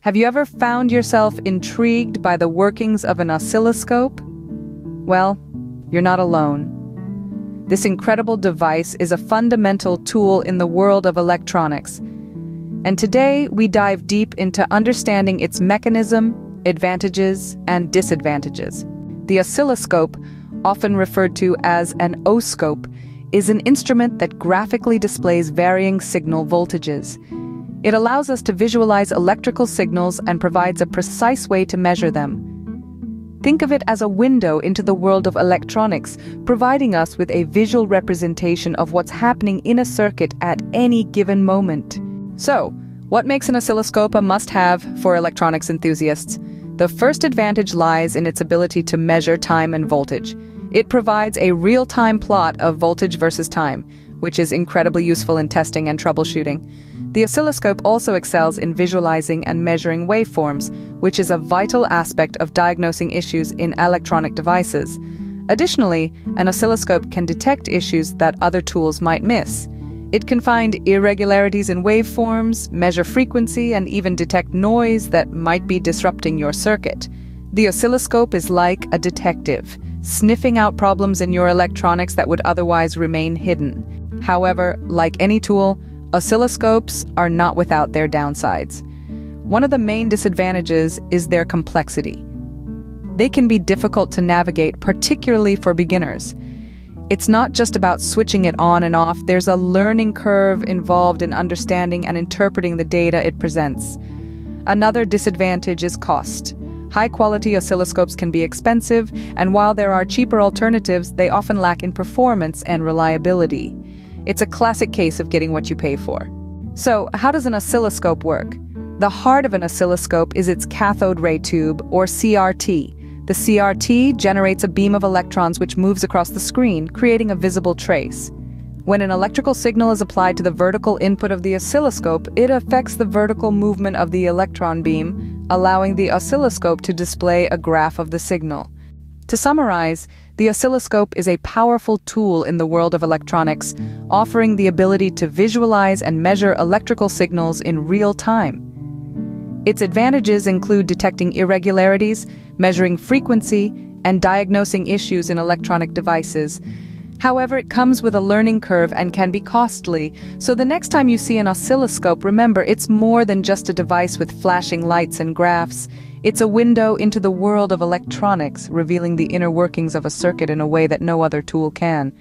Have you ever found yourself intrigued by the workings of an oscilloscope? Well, you're not alone. This incredible device is a fundamental tool in the world of electronics. And today we dive deep into understanding its mechanism, advantages, and disadvantages. The oscilloscope, often referred to as an oscope, is an instrument that graphically displays varying signal voltages. It allows us to visualize electrical signals and provides a precise way to measure them. Think of it as a window into the world of electronics, providing us with a visual representation of what's happening in a circuit at any given moment. So, what makes an oscilloscope a must-have for electronics enthusiasts? The first advantage lies in its ability to measure time and voltage. It provides a real-time plot of voltage versus time, which is incredibly useful in testing and troubleshooting. The oscilloscope also excels in visualizing and measuring waveforms, which is a vital aspect of diagnosing issues in electronic devices. Additionally, an oscilloscope can detect issues that other tools might miss. It can find irregularities in waveforms, measure frequency, and even detect noise that might be disrupting your circuit. The oscilloscope is like a detective, sniffing out problems in your electronics that would otherwise remain hidden. However, like any tool, oscilloscopes are not without their downsides. One of the main disadvantages is their complexity. They can be difficult to navigate, particularly for beginners. It's not just about switching it on and off, there's a learning curve involved in understanding and interpreting the data it presents. Another disadvantage is cost. High-quality oscilloscopes can be expensive, and while there are cheaper alternatives, they often lack in performance and reliability. It's a classic case of getting what you pay for. So, how does an oscilloscope work? The heart of an oscilloscope is its cathode ray tube, or CRT. The CRT generates a beam of electrons which moves across the screen, creating a visible trace. When an electrical signal is applied to the vertical input of the oscilloscope, it affects the vertical movement of the electron beam, allowing the oscilloscope to display a graph of the signal. To summarize, the oscilloscope is a powerful tool in the world of electronics, offering the ability to visualize and measure electrical signals in real time. Its advantages include detecting irregularities, measuring frequency, and diagnosing issues in electronic devices. However, it comes with a learning curve and can be costly, so the next time you see an oscilloscope, remember it's more than just a device with flashing lights and graphs. It's a window into the world of electronics, revealing the inner workings of a circuit in a way that no other tool can.